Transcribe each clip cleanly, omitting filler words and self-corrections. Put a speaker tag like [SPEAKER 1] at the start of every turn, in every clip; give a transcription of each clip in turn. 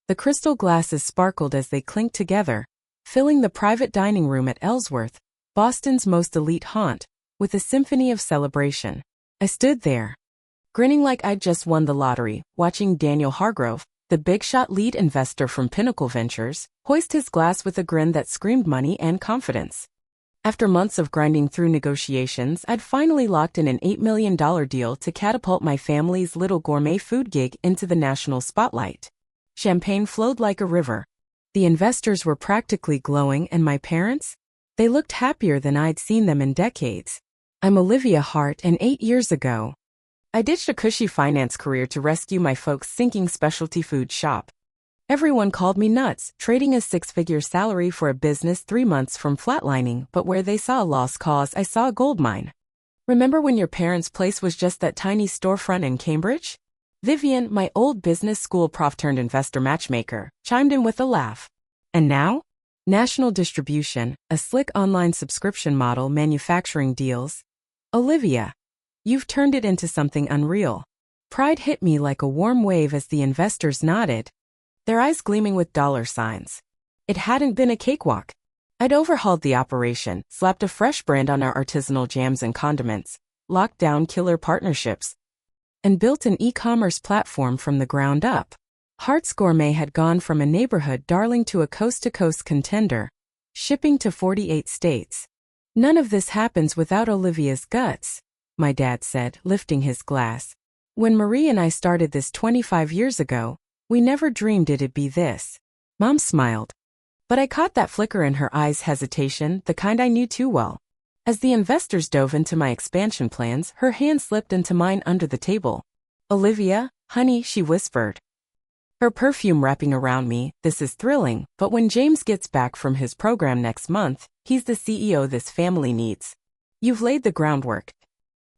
[SPEAKER 1] The crystal glasses sparkled as they clinked together, filling the private dining room at Ellsworth, Boston's most elite haunt, with a symphony of celebration. I stood there, grinning like I'd just won the lottery, watching Daniel Hargrove, the big-shot lead investor from Pinnacle Ventures, hoist his glass with a grin that screamed money and confidence. After months of grinding through negotiations, I'd finally locked in an $8 million deal to catapult my family's little gourmet food gig into the national spotlight. Champagne flowed like a river. The investors were practically glowing, and my parents? They looked happier than I'd seen them in decades. I'm Olivia Hart, and 8 years ago, I ditched a cushy finance career to rescue my folks' sinking specialty food shop. Everyone called me nuts, trading a six-figure salary for a business 3 months from flatlining, but where they saw a lost cause, I saw a goldmine. Remember when your parents' place was just that tiny storefront in Cambridge? Vivian, my old business school prof turned investor matchmaker, chimed in with a laugh. And now? National distribution, a slick online subscription model manufacturing deals. Olivia, you've turned it into something unreal. Pride hit me like a warm wave as the investors nodded, their eyes gleaming with dollar signs. It hadn't been a cakewalk. I'd overhauled the operation, slapped a fresh brand on our artisanal jams and condiments, locked down killer partnerships, and built an e-commerce platform from the ground up. Hart's Gourmet had gone from a neighborhood darling to a coast-to-coast contender, shipping to 48 states. None of this happens without Olivia's guts, my dad said, lifting his glass. When Marie and I started this 25 years ago, we never dreamed it'd be this. Mom smiled. But I caught that flicker in her eyes, hesitation, the kind I knew too well. As the investors dove into my expansion plans, her hand slipped into mine under the table. Olivia, honey, she whispered, her perfume wrapping around me, this is thrilling, but when James gets back from his program next month, he's the CEO this family needs. You've laid the groundwork.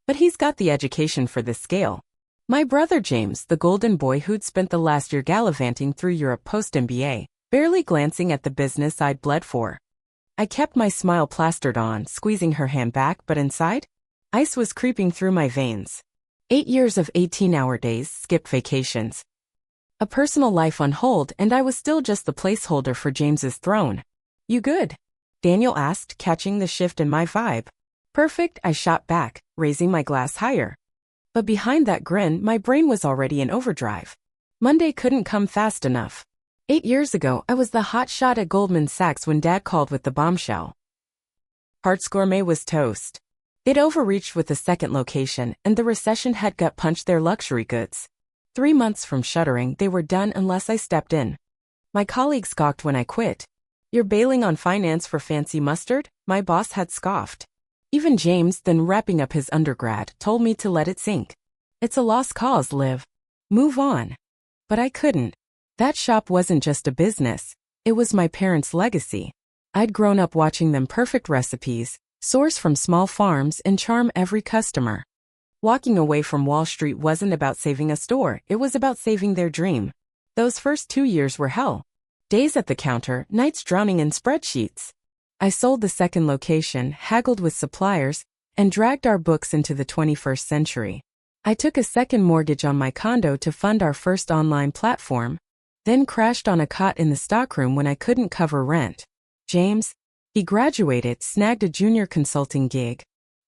[SPEAKER 1] But he's got the education for this scale. My brother James, the golden boy who'd spent the last year gallivanting through Europe post-MBA, barely glancing at the business I'd bled for. I kept my smile plastered on, squeezing her hand back, but inside, ice was creeping through my veins. 8 years of 18-hour days, skipped vacations, a personal life on hold, and I was still just the placeholder for James's throne. You good? Daniel asked, catching the shift in my vibe. Perfect, I shot back, raising my glass higher. But behind that grin, my brain was already in overdrive. Monday couldn't come fast enough. 8 years ago, I was the hot shot at Goldman Sachs when Dad called with the bombshell. Hart's Gourmet was toast. They'd overreached with the second location, and the recession had gut-punched their luxury goods. 3 months from shuttering, they were done unless I stepped in. My colleagues gawked when I quit. You're bailing on finance for fancy mustard? My boss had scoffed. Even James, then wrapping up his undergrad, told me to let it sink. It's a lost cause, Liv. Move on. But I couldn't. That shop wasn't just a business. It was my parents' legacy. I'd grown up watching them perfect recipes, source from small farms, and charm every customer. Walking away from Wall Street wasn't about saving a store, it was about saving their dream. Those first 2 years were hell. Days at the counter, nights drowning in spreadsheets. I sold the second location, haggled with suppliers, and dragged our books into the 21st century. I took a second mortgage on my condo to fund our first online platform, then crashed on a cot in the stockroom when I couldn't cover rent. James, he graduated, snagged a junior consulting gig,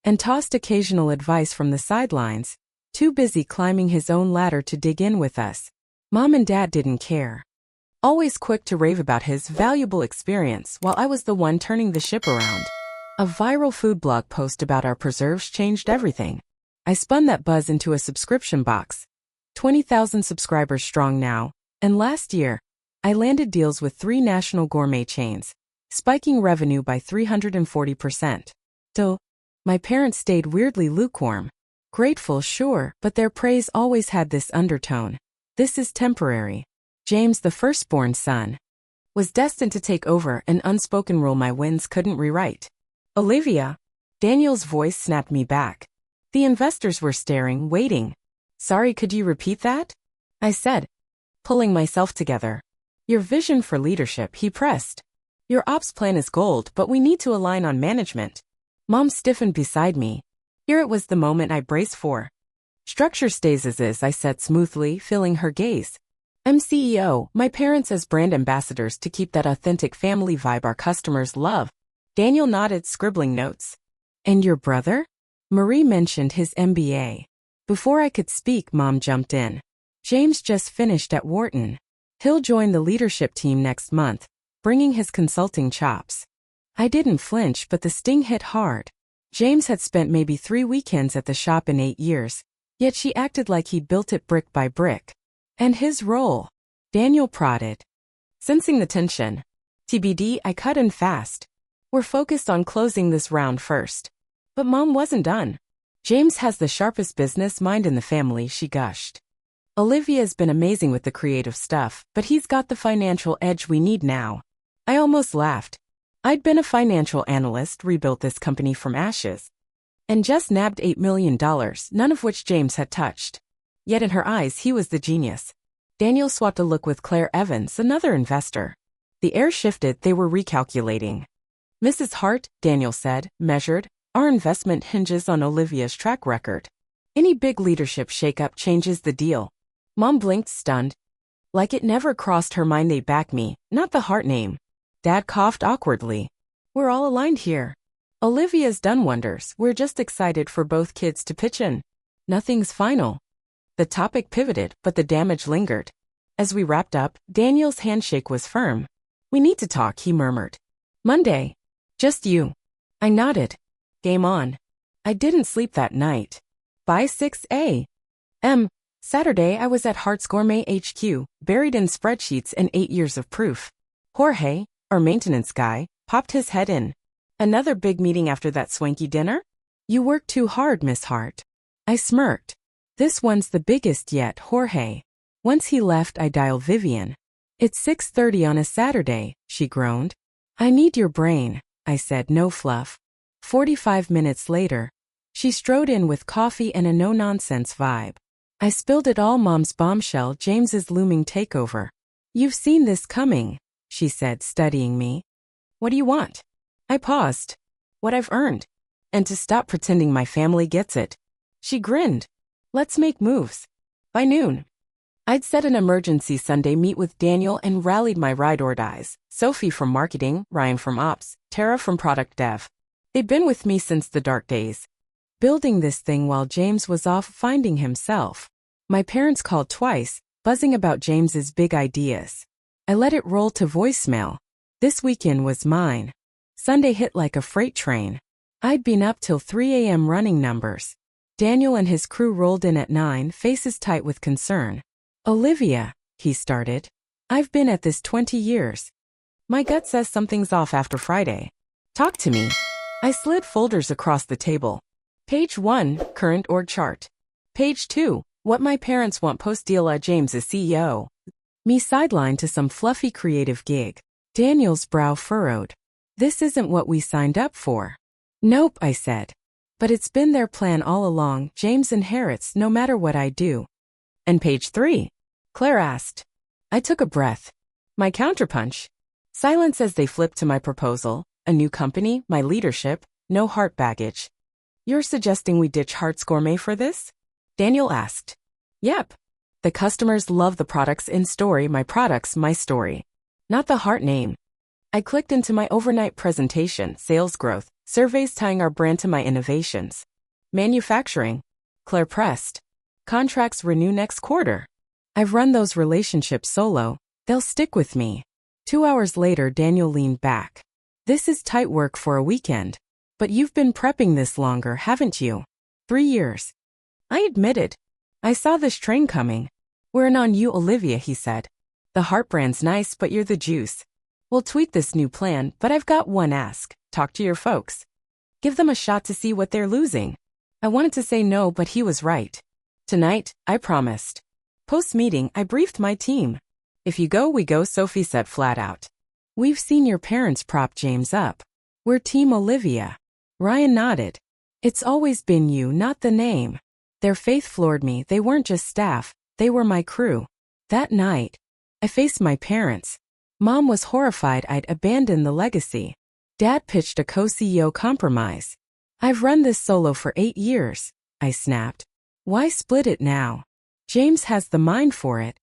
[SPEAKER 1] and tossed occasional advice from the sidelines, too busy climbing his own ladder to dig in with us. Mom and Dad didn't care. Always quick to rave about his valuable experience while I was the one turning the ship around. A viral food blog post about our preserves changed everything. I spun that buzz into a subscription box. 20,000 subscribers strong now, and last year, I landed deals with 3 national gourmet chains, spiking revenue by 340%. Still, my parents stayed weirdly lukewarm. Grateful, sure, but their praise always had this undertone. This is temporary. James, the firstborn son, was destined to take over, an unspoken rule my wins couldn't rewrite. Olivia, Daniel's voice snapped me back. The investors were staring, waiting. Sorry, could you repeat that? I said, pulling myself together. Your vision for leadership, he pressed. Your ops plan is gold, but we need to align on management. Mom stiffened beside me. Here it was the moment I braced for. Structure stays as is, I said smoothly, filling her gaze. I'm CEO, my parents as brand ambassadors to keep that authentic family vibe our customers love. Daniel nodded, scribbling notes. And your brother? Marie mentioned his MBA. Before I could speak, Mom jumped in. James just finished at Wharton. He'll join the leadership team next month, bringing his consulting chops. I didn't flinch, but the sting hit hard. James had spent maybe 3 weekends at the shop in 8 years, yet she acted like he built it brick by brick. And his role? Daniel prodded. Sensing the tension. TBD, I cut in fast. We're focused on closing this round first. But Mom wasn't done. James has the sharpest business mind in the family, she gushed. Olivia's been amazing with the creative stuff, but he's got the financial edge we need now. I almost laughed. I'd been a financial analyst, rebuilt this company from ashes, and just nabbed $8 million, none of which James had touched. Yet in her eyes, he was the genius. Daniel swapped a look with Claire Evans, another investor. The air shifted, they were recalculating. Mrs. Hart, Daniel said, measured, our investment hinges on Olivia's track record. Any big leadership shakeup changes the deal. Mom blinked, stunned. Like it never crossed her mind they'd back me, not the Hart name. Dad coughed awkwardly. We're all aligned here. Olivia's done wonders, we're just excited for both kids to pitch in. Nothing's final. The topic pivoted, but the damage lingered. As we wrapped up, Daniel's handshake was firm. We need to talk, he murmured. Monday. Just you. I nodded. Game on. I didn't sleep that night. By 6 a.m. Saturday I was at Hart's Gourmet HQ, buried in spreadsheets and 8 years of proof. Jorge, our maintenance guy, popped his head in. Another big meeting after that swanky dinner? You worked too hard, Miss Hart. I smirked. This one's the biggest yet, Jorge. Once he left, I dialed Vivian. It's 6:30 on a Saturday, she groaned. I need your brain, I said, no fluff. 45 minutes later, she strode in with coffee and a no-nonsense vibe. I spilled it all, Mom's bombshell, James's looming takeover. You've seen this coming, she said, studying me. What do you want? I paused. What I've earned. And to stop pretending my family gets it. She grinned. Let's make moves. By noon. I'd set an emergency Sunday meet with Daniel and rallied my ride-or-dies. Sophie from marketing, Ryan from ops, Tara from product dev. They'd been with me since the dark days, building this thing while James was off finding himself. My parents called twice, buzzing about James's big ideas. I let it roll to voicemail. This weekend was mine. Sunday hit like a freight train. I'd been up till 3 a.m. running numbers. Daniel and his crew rolled in at 9, faces tight with concern. Olivia, he started. I've been at this 20 years. My gut says something's off after Friday. Talk to me. I slid folders across the table. Page 1, current org chart. Page 2, what my parents want post-deal. James is CEO. Me sidelined to some fluffy creative gig. Daniel's brow furrowed. This isn't what we signed up for. Nope, I said. But it's been their plan all along. James inherits no matter what I do. And page 3? Claire asked. I took a breath. My counterpunch. Silence as they flipped to my proposal. A new company, my leadership, no Hart baggage. You're suggesting we ditch Hart's Gourmet for this? Daniel asked. Yep. The customers love the products in story, my products, my story. Not the Hart name. I clicked into my overnight presentation, sales growth, surveys tying our brand to my innovations. Manufacturing. Claire pressed. Contracts renew next quarter. I've run those relationships solo. They'll stick with me. 2 hours later, Daniel leaned back. This is tight work for a weekend. But you've been prepping this longer, haven't you? 3 years. I admitted. I saw this train coming. We're in on you, Olivia, he said. The Hart brand's nice, but you're the juice. We'll tweak this new plan, but I've got one ask. Talk to your folks. Give them a shot to see what they're losing. I wanted to say no, but he was right. Tonight, I promised. Post-meeting, I briefed my team. If you go, we go, Sophie said flat out. We've seen your parents prop James up. We're Team Olivia. Ryan nodded. It's always been you, not the name. Their faith floored me. They weren't just staff, they were my crew. That night, I faced my parents. Mom was horrified I'd abandoned the legacy. Dad pitched a co-CEO compromise. I've run this solo for 8 years, I snapped. Why split it now? James has the mind for it.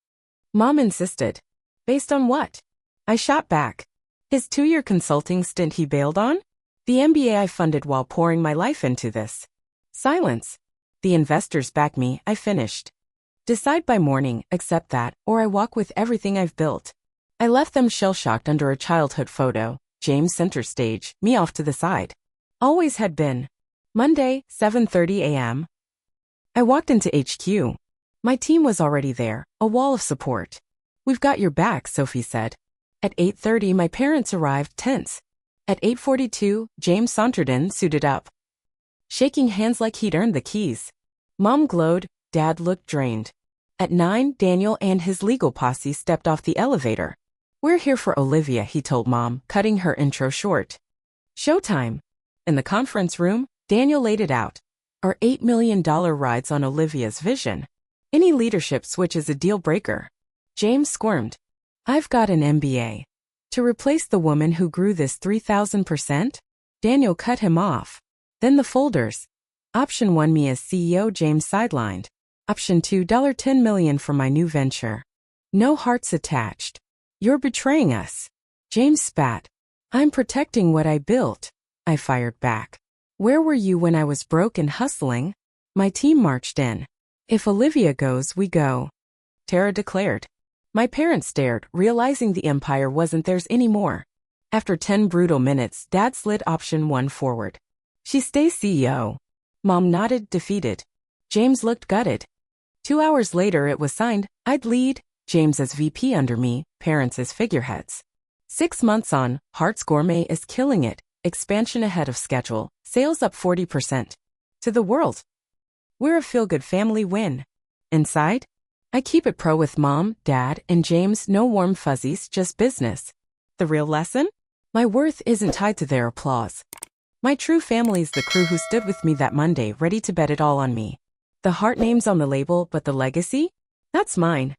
[SPEAKER 1] Mom insisted. Based on what? I shot back. His 2-year consulting stint he bailed on? The MBA I funded while pouring my life into this. Silence. The investors back me, I finished. Decide by morning, accept that, or I walk with everything I've built. I left them shell-shocked under a childhood photo, James center stage, me off to the side. Always had been. Monday, 7:30 a.m. I walked into HQ. My team was already there, a wall of support. We've got your back, Sophie said. At 8:30 my parents arrived, tense. At 8:42, James sauntered in, suited up, shaking hands like he'd earned the keys. Mom glowed, Dad looked drained. At 9, Daniel and his legal posse stepped off the elevator. We're here for Olivia, he told Mom, cutting her intro short. Showtime. In the conference room, Daniel laid it out. Our $8 million rides on Olivia's vision. Any leadership switch is a deal breaker. James squirmed. I've got an MBA. To replace the woman who grew this 3,000%? Daniel cut him off. Then the folders. Option 1, me as CEO, James sidelined. Option 2, $10 million for my new venture. No hearts attached. You're betraying us. James spat. I'm protecting what I built. I fired back. Where were you when I was broke and hustling? My team marched in. If Olivia goes, we go, Tara declared. My parents stared, realizing the empire wasn't theirs anymore. After 10 brutal minutes, Dad slid option 1 forward. She stays CEO. Mom nodded, defeated. James looked gutted. 2 hours later it was signed. I'd lead, James as VP under me, parents as figureheads. 6 months on, Hearts Gourmet is killing it, expansion ahead of schedule, sales up 40%. To the world. We're a feel-good family win. Inside? I keep it pro with Mom, Dad, and James, no warm fuzzies, just business. The real lesson? My worth isn't tied to their applause. My true family's the crew who stood with me that Monday, ready to bet it all on me. The heart name's on the label, but the legacy? That's mine.